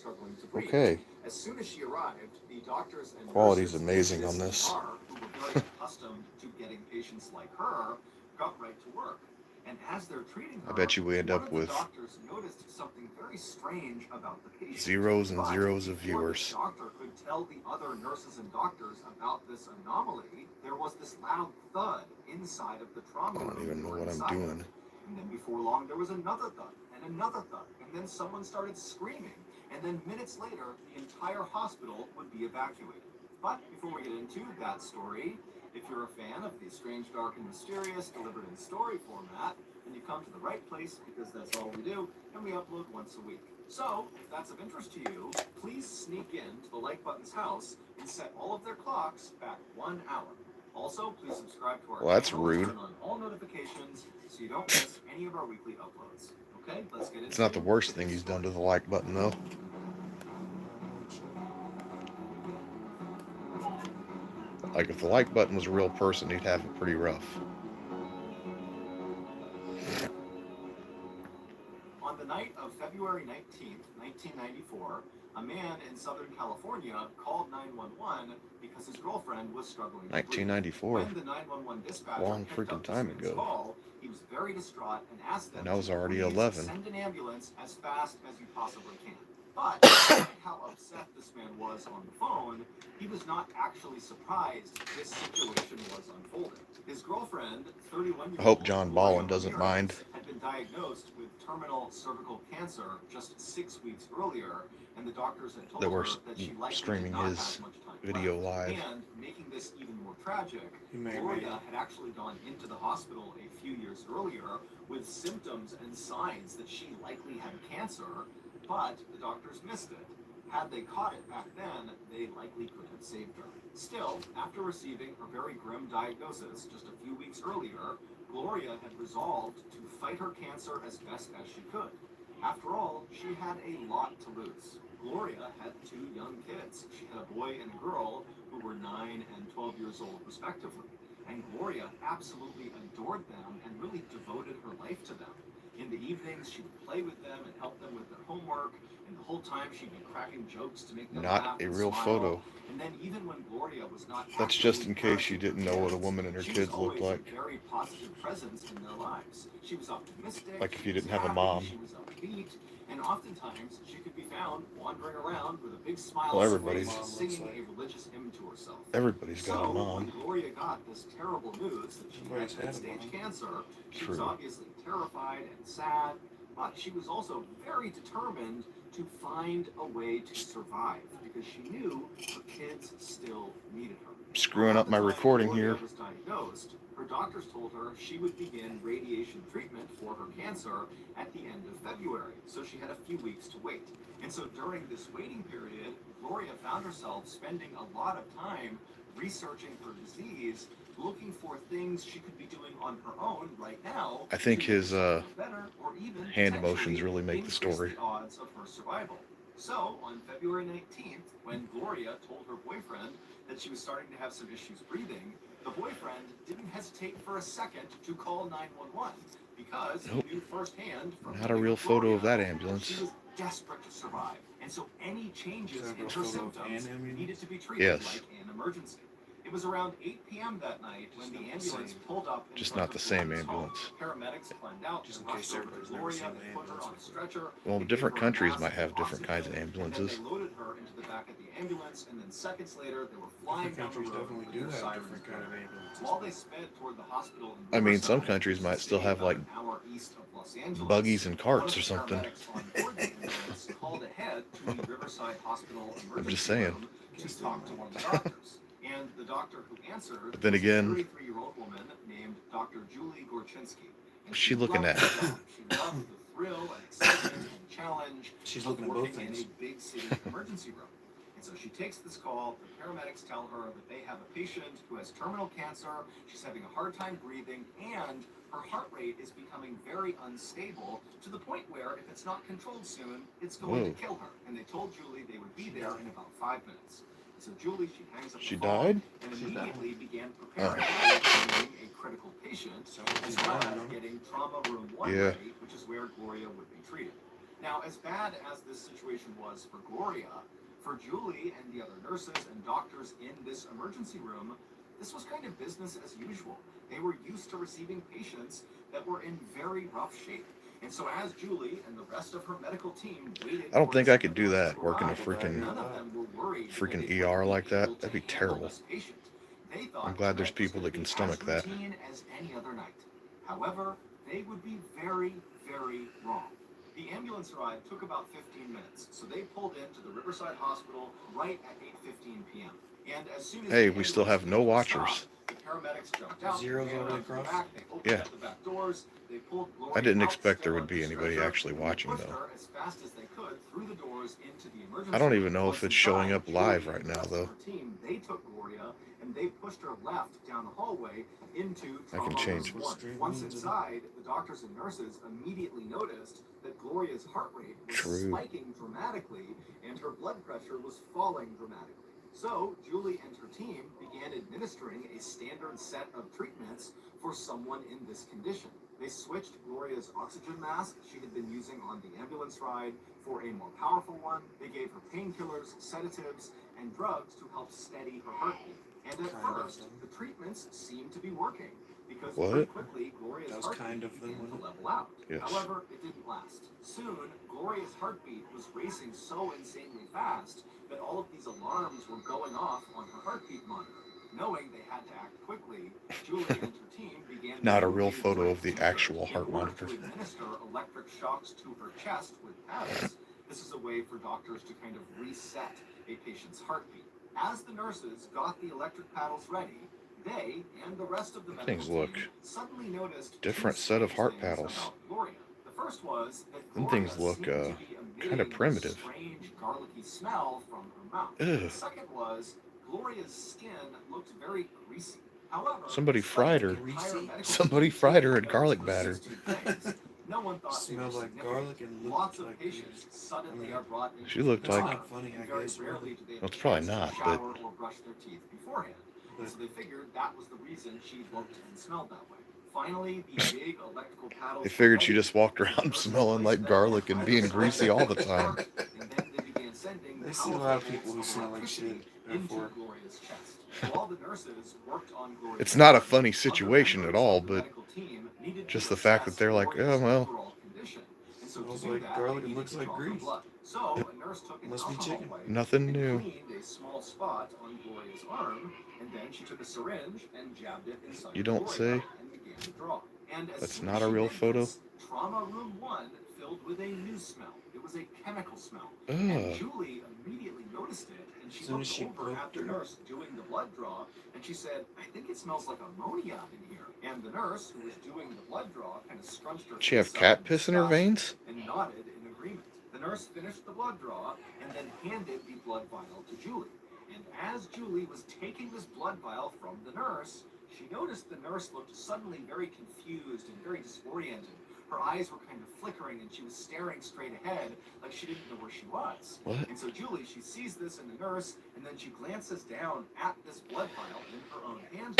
struggling to breathe. Okay. As soon as she arrived, the doctors and Quality's nurses amazing in on this. ER, who were very accustomed to getting patients like her, got right to work. And as they're treating her, I bet you we end one up of the with doctors noticed something very strange about the patient. zeros and But zeros of before this viewers. doctor could tell the other nurses and doctors about this anomaly, there was this loud thud inside of the trauma I room. don't even know they were what I'm inside of. doing. And then before long, there was another thud and another thud, and then someone started screaming. And then minutes later, the entire hospital would be evacuated. But before we get into that story, if you're a fan of the strange, dark, and mysterious delivered in story format, then you've come to the right place, because that's all we do, and we upload once a week. So, if that's of interest to you, please sneak in to the Like Button's house and set all of their clocks back 1 hour. Also, please subscribe to our Well, that's channel rude. and turn on all notifications so you don't miss any of our weekly uploads. Okay, let's get into it. It's not the worst thing he's done to the like button, though. Like, if the like button was a real person, he'd have it pretty rough. On the night of February 19th, 1994, a man in Southern California called 911 because his girlfriend was struggling to breathe. 1994. When the 911 dispatcher Long picked freaking up time this man's ago. call, he was very distraught and asked them And I was to already please 11. send an ambulance as fast as you possibly can. But despite how upset this man was on the phone, he was not actually surprised this situation was unfolding. His girlfriend, 31-year-old I hope John Ballen doesn't mind had been diagnosed with terminal cervical cancer just 6 weeks earlier, and the doctors had told that we're her that she likely streaming did not his have much time video left. live. And making this even more tragic, Gloria had actually gone into the hospital a few years earlier with symptoms and signs that she likely had cancer, but the doctors missed it. Had they caught it back then, they likely could have saved her. Still, after receiving her very grim diagnosis just a few weeks earlier, Gloria had resolved to fight her cancer as best as she could. After all, she had a lot to lose. Gloria had 2 young kids. She had a boy and a girl who were 9 and 12 years old respectively. And Gloria absolutely adored them and really devoted her life to them. In the evenings, she would play with them and help them with their homework, and the whole time she'd be cracking jokes to make them laugh Not a and real smile. photo. And then even when Gloria was not That's just in case you didn't know what a woman and her she kids was looked always like. a very positive presence in their lives. She was optimistic. Like if you she was didn't have a happy, mom. She was upbeat, and oftentimes she could be found wandering around with a big smile Well, on her everybody's- face, singing a religious hymn to herself. Everybody's got a So, mom. when Gloria got this terrible news that she had end-stage cancer, she was True. obviously terrified and sad, but she was also very determined to find a way to survive because she knew her kids still needed her. Screwing up my recording Gloria here. was diagnosed, her doctors told her she would begin radiation treatment for her cancer at the end of February, so she had a few weeks to wait. And so during this waiting period, Gloria found herself spending a lot of time researching her disease, looking for things she could be doing on her own right now. I think to his make herself feel better, or even hand potentially motions really make the increase story. the odds of her survival. So on February 19th, when Gloria told her boyfriend that she was starting to have some issues breathing, the boyfriend didn't hesitate for a second to call 911 because he knew firsthand from Not a real photo of that ambulance. she was desperate to survive, and so any changes in her symptoms needed to be treated Yes. like an emergency. It was around 8 p.m. that night when the ambulance pulled up in Just front not of the same Gloria's home. ambulance. Paramedics climbed out and rushed over to Gloria and put her on a stretcher. Well, They different gave her a countries mask might have of different kinds of oxygen, ambulances. And then they loaded her into the back of the ambulance, and then seconds later, they were flying down the road with their sirens going. While they sped toward the hospital in I mean, some Riverside, countries might still have like an hour east of Los Angeles, buggies and one of carts the or something. paramedics on board the ambulance called ahead to the Riverside Hospital I'm just emergency saying. room to talk to one of the doctors. And the doctor who answered But then was again, a 33-year-old woman named Dr. Julie Gorchinsky. And what's she looking loved at? her job. She loved the thrill and excitement and challenge She's of looking at both working in things. a big city emergency room. And so she takes this call. The paramedics tell her that they have a patient who has terminal cancer. She's having a hard time breathing, and her heart rate is becoming very unstable to the point where, if it's not controlled soon, it's going to kill her. And they told Julie they would be there in about 5 minutes. So Julie, she hangs up She the phone died? and immediately began preparing for treating a critical patient, as well as getting trauma room 1 Yeah. ready, which is where Gloria would be treated. Now, as bad as this situation was for Gloria, for Julie and the other nurses and doctors in this emergency room, this was kind of business as usual. They were used to receiving patients that were in very rough shape. And so as Julie and the rest of her medical team waited I don't for think this I could do ambulance that, to working a arrive, none of them were worried that freaking they ER wouldn't like be able that. That'd to be handle terrible. this patient. They I'm thought glad there's tonight was people going that to can be stomach as that. routine as any other night. However, they would be very, very wrong. The ambulance ride took about 15 minutes, so they pulled into the Riverside Hospital right at 8:15 p.m. And as soon as Hey, the we still ambulance have no came to a watchers. stop, the paramedics jumped out, Zeros ran all the way out to the across? back, they opened Yeah. up the back doors, they pulled I Gloria didn't out expect there still would on be the anybody stretcher, actually and they watching, pushed though. her as fast as they could through the doors into the emergency I don't room. even know if Once it's showing inside, up live Julie right and the now, rest though. of her team, they took Gloria and they pushed her left down the hallway into I can trauma change room it. 1. Once inside, the doctors and nurses immediately noticed that Gloria's heart rate was True. spiking dramatically and her blood pressure was falling dramatically. So, Julie and her team began administering a standard set of treatments for someone in this condition. They switched Gloria's oxygen mask she had been using on the ambulance ride for a more powerful one. They gave her painkillers, sedatives, and drugs to help steady her heartbeat. And at first, the treatments seemed to be working because pretty quickly Gloria's heartbeat began to level out. Yes. However, it didn't last. Soon, Gloria's heartbeat was racing so insanely fast that all of these alarms were going off on her heartbeat monitor. Knowing they had to act quickly, Julie and her team began Not a moving real to photo the of the center actual heart in order monitor. to administer electric shocks to her chest with paddles. This is a way for doctors to kind of reset a patient's heartbeat. As the nurses got the electric paddles ready, they and the rest of the medical Things look team suddenly noticed different two set of strange heart things paddles. about Gloria. The first was that Them Gloria things look seemed to be kind emitting of primitive. this strange garlicky smell from her mouth. Ugh. The second was Gloria's skin looked very greasy. However, Somebody fried her. Somebody fried her in garlic batter. No one thought they were Smelled like significant. garlic and Lots looked of like patients suddenly are brought into She looked the like- ER, That's not funny, and I very guess, rarely really. do they have Well, it's a probably chance to not, shower or brush their teeth beforehand. But- So they figured that was the reason she looked and smelled that way. Finally, the big electrical paddles. They figured were she ready, just walked and the around nurses smelling placed like them garlic and on being either side greasy of all the the time. And then they began sending They see a powerful lot of people who bolts of smell like electricity shit, into therefore. Gloria's chest. While the nurses worked on Gloria's It's not a heart, funny other situation at members all, of the but medical team needed just to the fact that assess they're like, Gloria's oh, well. overall condition. And so to Smells do like that, garlic they and needed looks to like draw her grease. blood. So a nurse took an Must be alcohol chicken. wipe Nothing and new. cleaned a small spot on Gloria's arm, and then she took a syringe and jabbed it inside You don't Gloria say. and began to draw. And as That's soon not as a she real did photo. this, trauma room 1 filled with a new smell. It was a chemical smell. Ugh. And Julie immediately noticed it, and she As soon looked as she over at poked the her. nurse doing the blood draw, and she said, "I think it smells like ammonia in here." And the nurse, who was doing the blood draw, kind of scrunched her She have face up cat in piss in her disgust veins? and nodded in agreement. The nurse finished the blood draw and then handed the blood vial to Julie. And as Julie was taking this blood vial from the nurse, she noticed the nurse looked suddenly very confused and very disoriented. Her eyes were kind of flickering and she was staring straight ahead like she didn't know where she was. What? And so Julie, she sees this in the nurse and then she glances down at this blood vial in her own hand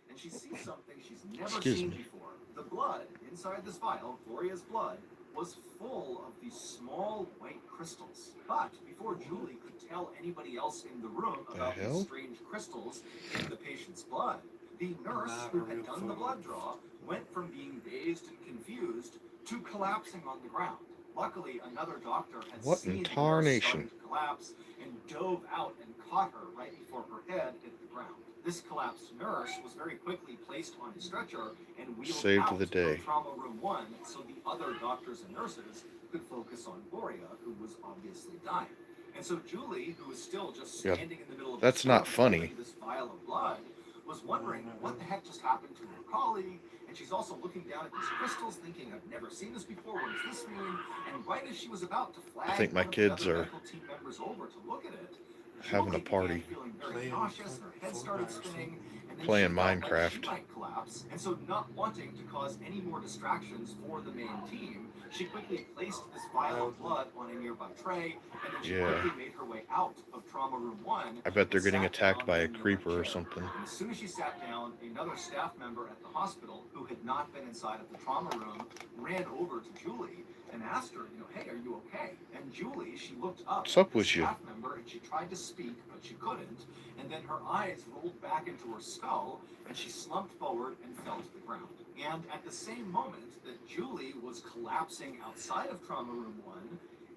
and she sees something she's never Excuse seen me. before. The blood inside this vial, Gloria's blood, was full of these small white crystals. But before Julie could tell anybody else in the room about hell? these strange crystals in the patient's blood, the nurse Not who a had real done the photo. blood draw went from being dazed and confused to collapsing on the ground. Luckily, another doctor had What seen in the nurse tarnation? starting to collapse and dove out and caught her right before her head hit the ground. This collapsed nurse was very quickly placed on a stretcher and wheeled Saved out the day. of trauma room 1 so the other doctors and nurses could focus on Gloria, who was obviously dying. And so Julie, who was still just Yeah, standing in the middle of that's this not room funny. holding this vial of blood, was wondering what the heck just happened to her colleague. And she's also looking down at these crystals, thinking, "I've never seen this before. What does this mean?" And right as she was about to flag think my one of the kids other are medical team members over to look at it, having a Julie party. began feeling very Playing nauseous, and her head started Fortnite or spinning. And then she playing felt like she Minecraft. might collapse, and so not wanting to cause any more distractions for the main team, she quickly placed this vial of blood on a nearby tray, and then she Yeah. quickly made her way out of Trauma Room 1 I bet they're and getting sat attacked down by in a a nearby creeper or chair. something. And as soon as she sat down, another staff member at the hospital who had not been inside of the trauma room ran over to Julie and asked her, hey, are you okay? And Julie, she looked up What's at up the with you? staff member and she tried to speak, but she couldn't. And then her eyes rolled back into her skull and she slumped forward and fell to the ground. And at the same moment that Julie was collapsing outside of Trauma Room 1,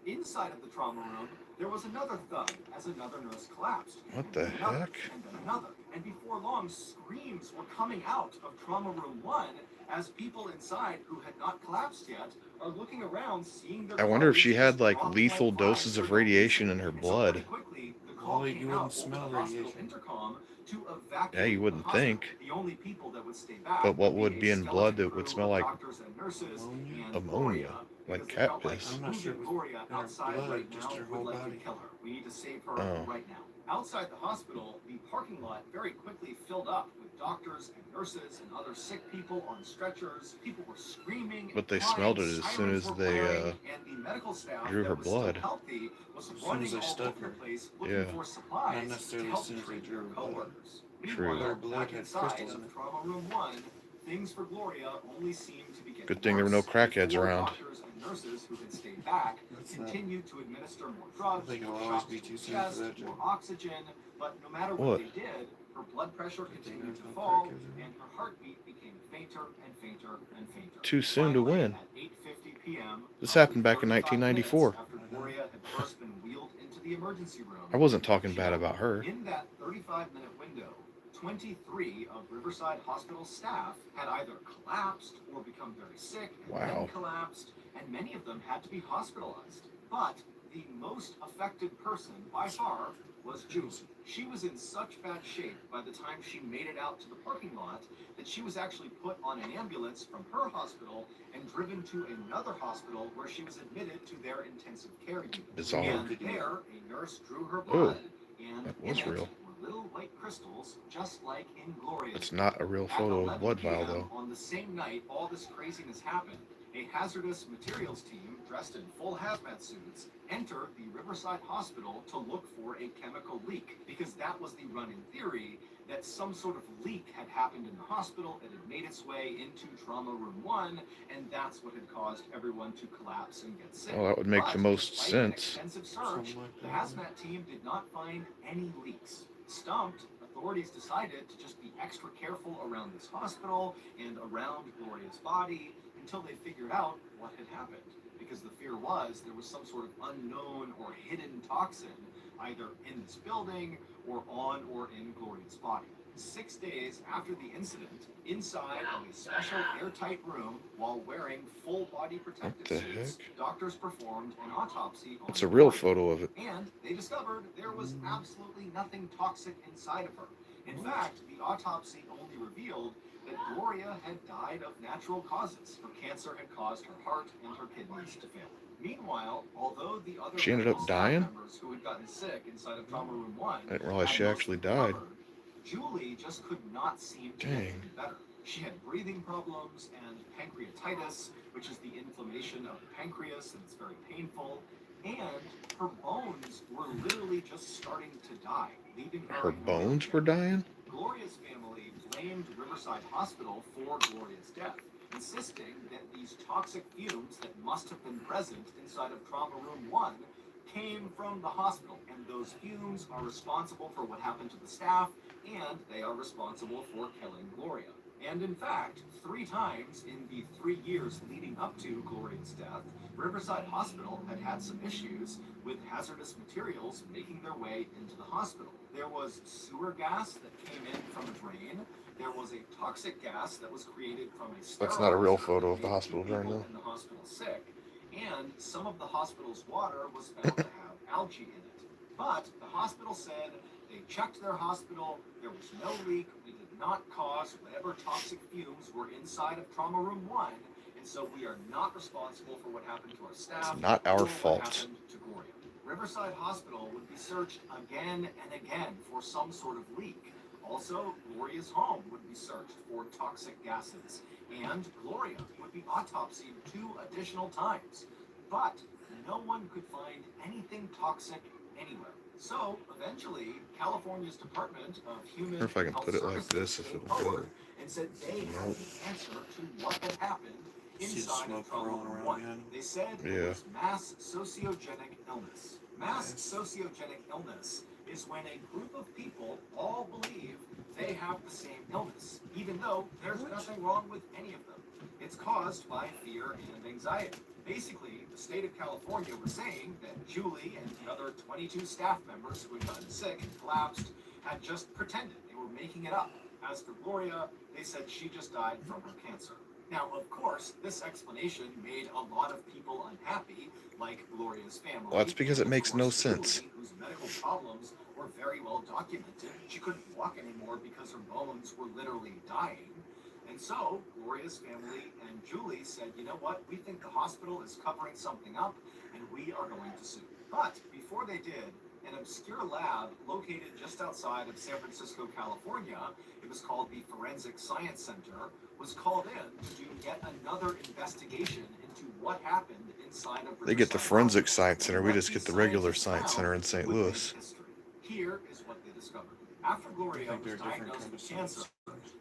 inside of the trauma room, there was another thud as another nurse collapsed. What the Another, heck? and then another. And before long, screams were coming out of Trauma Room 1 as people inside who had not collapsed yet are looking around, seeing their I wonder if colleagues she had just like dropping lethal like flies doses for of no radiation reason. in her And so pretty blood. quickly, the call Well, came you out wouldn't over smell the hospital radiation. intercom to Yeah, evacuate you the wouldn't hospital. think. The only people that would stay back But what would would be be a in blood skeleton that would crew smell of like doctors and nurses Ammonia? and ammonia? Gloria, Like because they cat felt like piss. I'm not sure moving it was Gloria in her outside blood, right just now her would whole likely body. kill her. We need to save her Oh. right now. Outside the hospital, the parking lot very quickly filled up with doctors and nurses and other sick people on stretchers. People were screaming But they and crying, smelled it as soon sirens as were they blaring, and the medical staff drew her that was still blood. healthy was As soon as running they all stuck over the her. place looking Yeah. for Not supplies to necessarily as help soon as they treat drew their her blood. coworkers. True. Meanwhile, Her blood back had inside crystals in of it. Trauma Room 1, things for Gloria only seemed to be getting Good thing there were no worse. crackheads Before around. doctors and nurses who had stayed back That's not. continued to administer more I drugs, think it'll always shots be to too the soon for chest, that more job. oxygen, but no matter what What? they did, her blood pressure Good thing continued there's to no fall, crackheads around. and her heartbeat became fainter and fainter and fainter. Too soon to Finally, win. at 8:50 p.m., This roughly happened back in 35 minutes 1994. after Gloria had first been wheeled into the emergency room, I wasn't talking she bad died. about her. In that 35-minute window, 23 of Riverside Hospital staff had either collapsed or become very sick and Wow. then collapsed, and many of them had to be hospitalized. But the most affected person by far was Julie. She was in such bad shape by the time she made it out to the parking lot that she was actually put on an ambulance from her hospital and driven to another hospital where she was admitted to their intensive care unit. Bizarre. And there, a nurse drew her blood, and that in was it real. were little white crystals, just like in Gloria's. It's not a real At photo of 11 blood vial p.m. though. on the same night all this craziness happened, a hazardous materials team dressed in full hazmat suits entered the Riverside Hospital to look for a chemical leak, because that was the running theory that some sort of leak had happened in the hospital, it had made its way into Trauma Room 1, and that's what had caused everyone to collapse and get sick. Well, that would make But the most despite an sense. extensive search, Something like the that. hazmat team did not find any leaks. Stumped, authorities decided to just be extra careful around this hospital and around Gloria's body until they figured out what had happened. Because the fear was there was some sort of unknown or hidden toxin either in this building or on or in Gloria's body. 6 days after the incident, inside of a special airtight room while wearing full body protective the suits, heck? doctors performed an autopsy on It's a real Gloria. photo of it. And they discovered there was absolutely nothing toxic inside of her. In fact, the autopsy only revealed that Gloria had died of natural causes. Her cancer had caused her heart and her kidneys to fail. Meanwhile, although the other She ended up medical staff dying? members who had gotten sick inside of Trauma Room 1 I didn't realize had she mostly actually died. recovered, Julie just could not seem to get Dang. any better. She had breathing problems and pancreatitis, which is the inflammation of the pancreas, and it's very painful. And her bones were literally just starting to die, leaving her Her in a bones wheelchair. were dying? Gloria's family blamed Riverside Hospital for Gloria's death, insisting that these toxic fumes that must have been present inside of Trauma Room 1 came from the hospital, and those fumes are responsible for what happened to the staff, and they are responsible for killing Gloria. And in fact, 3 times in the 3 years leading up to Gloria's death, Riverside Hospital had had some issues with hazardous materials making their way into the hospital. There was sewer gas that came in from a drain. There was a toxic gas that was created from a That's not a real sterilizer photo that of the made hospital people drain though. in the hospital sick. And some of the hospital's water was found to have algae in it. But the hospital said they checked their hospital, there was no leak, we did not cause whatever toxic fumes were inside of Trauma Room 1, and so we are not responsible for what happened to our staff. It's not our or what fault. happened to Gloria. Riverside Hospital would be searched again and again for some sort of leak, Also, Gloria's home would be searched for toxic gases, and Gloria would be autopsied 2 additional times. But no one could find anything toxic anywhere. So, eventually, California's Department of I Human wonder if I and can Health put it like Services this if came it'll go. forward and said they had Nope. the answer to what had happened See the inside of smoke Trouble rolling around 1. behind him? They said Yeah. it was mass sociogenic illness. Mass Yes. sociogenic illness is when a group of people all believe they have the same illness, even though there's nothing wrong with any of them. It's caused by fear and anxiety. Basically, the state of California was saying that Julie and the other 22 staff members who had gotten sick and collapsed had just pretended they were making it up. As for Gloria, they said she just died from her cancer. Now, of course, this explanation made a lot of people unhappy, like Gloria's family. Well, that's because it and, of makes no course, sense. Julie, whose medical problems were very well documented. She couldn't walk anymore because her bones were literally dying. And so, Gloria's family and Julie said, you know what, we think the hospital is covering something up, and we are going to sue. But before they did, an obscure lab located just outside of San Francisco, California, it was called the Forensic Science Center, was called in to do yet another investigation into what happened inside of They get the Riverside Forensic Hospital. Science Center. And We what just these get the regular scientists Science Center in St. would make Louis. history. Here is what they discovered. After Gloria think was they're different diagnosed kinds with of cancer,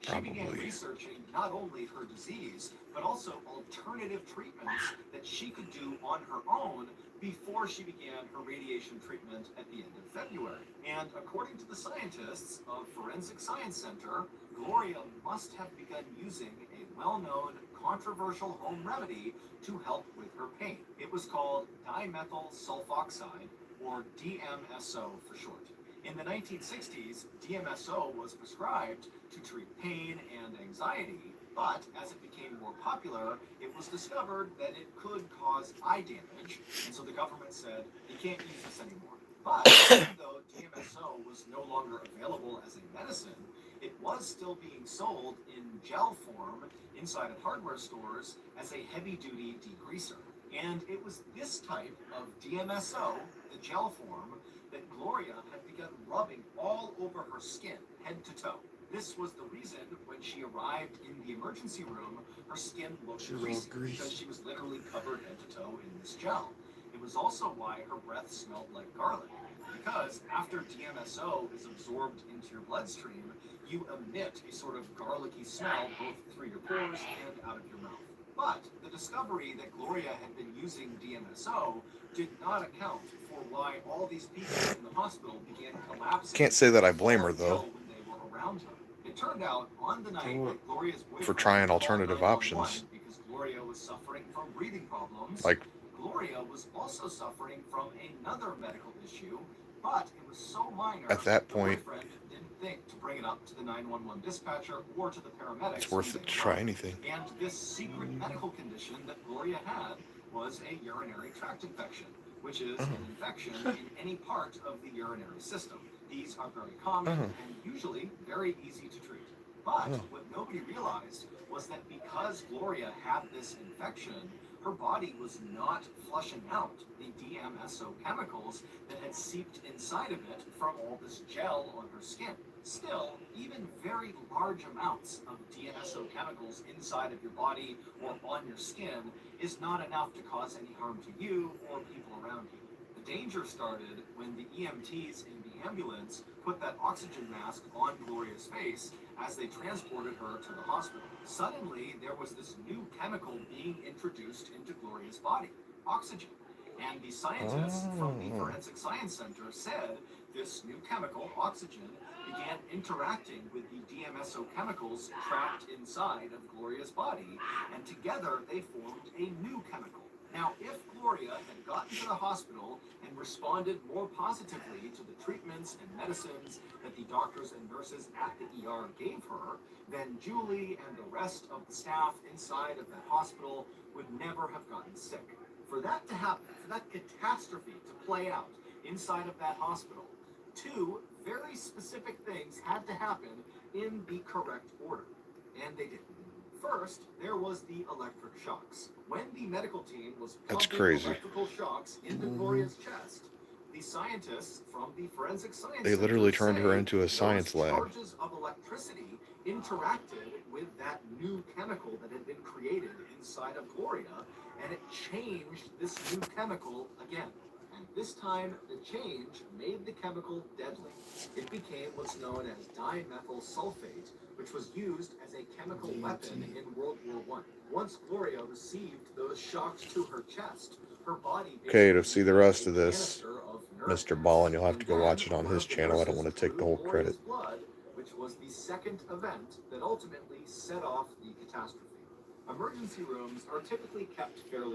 she began Probably. researching not only her disease, but also alternative treatments that she could do on her own before she began her radiation treatment at the end of February. And according to the scientists of Forensic Science Center, Gloria must have begun using a well-known controversial home remedy to help with her pain. It was called dimethyl sulfoxide, or DMSO for short. In the 1960s, DMSO was prescribed to treat pain and anxiety, but as it became more popular, it was discovered that it could cause eye damage, and so the government said, you can't use this anymore. But even though DMSO was no longer available as a medicine, it was still being sold in gel form inside of hardware stores as a heavy-duty degreaser. And it was this type of DMSO, the gel form, that Gloria had begun rubbing all over her skin, head to toe. This was the reason when she arrived in the emergency room, her skin looked She was all greasy greased. because she was literally covered head to toe in this gel. It was also why her breath smelled like garlic, because after DMSO is absorbed into your bloodstream, you emit a sort of garlicky smell both through your pores and out of your mouth. But the discovery that Gloria had been using DMSO did not account for why all these people in the hospital began collapsing. Can't say that I blame her, though, When they were around her. It turned out on the night For that Gloria's boyfriend for trying called alternative 911 options. because Gloria was suffering from breathing problems. Like, Gloria was also suffering from another medical issue, but it was so minor at that the point, boyfriend didn't think to bring it up to the 911 dispatcher or to the paramedics. it's worth when it they to try arrived. anything. And this secret medical condition that Gloria had was a urinary tract infection, which is an infection in any part of the urinary system. These are very common and usually very easy to treat. But what nobody realized was that because Gloria had this infection, her body was not flushing out the DMSO chemicals that had seeped inside of it from all this gel on her skin. Still, even very large amounts of DMSO chemicals inside of your body or on your skin is not enough to cause any harm to you or people around you. The danger started when the EMTs in the ambulance put that oxygen mask on Gloria's face as they transported her to the hospital. Suddenly, there was this new chemical being introduced into Gloria's body, oxygen. And the scientists from the Forensic Science Center said this new chemical, oxygen, began interacting with the DMSO chemicals trapped inside of Gloria's body, and together they formed a new chemical. Now, if Gloria had gotten to the hospital and responded more positively to the treatments and medicines that the doctors and nurses at the ER gave her, then Julie and the rest of the staff inside of that hospital would never have gotten sick. For that to happen, for that catastrophe to play out inside of that hospital, two very specific things had to happen in the correct order, and they did. First, there was the electric shocks. When the medical team was That's pumping crazy. electrical shocks into Gloria's chest, The scientists from the forensic science They literally center turned her say into a science those lab. charges of electricity interacted with that new chemical that had been created inside of Gloria, and it changed this new chemical again. And this time, the change made the chemical deadly. It became what's known as dimethyl sulfate, which was used as a chemical weapon in World War I. Once Gloria received those shocks to her chest, her body Okay, to see the rest of basically this, became a canister of nerve MrBallen, you'll have gas. to go And watch it then on one his of the channel. I don't nurses want to take the drew whole Gloria's credit. blood, which was the second event that ultimately set off the catastrophe. Emergency rooms are typically kept fairly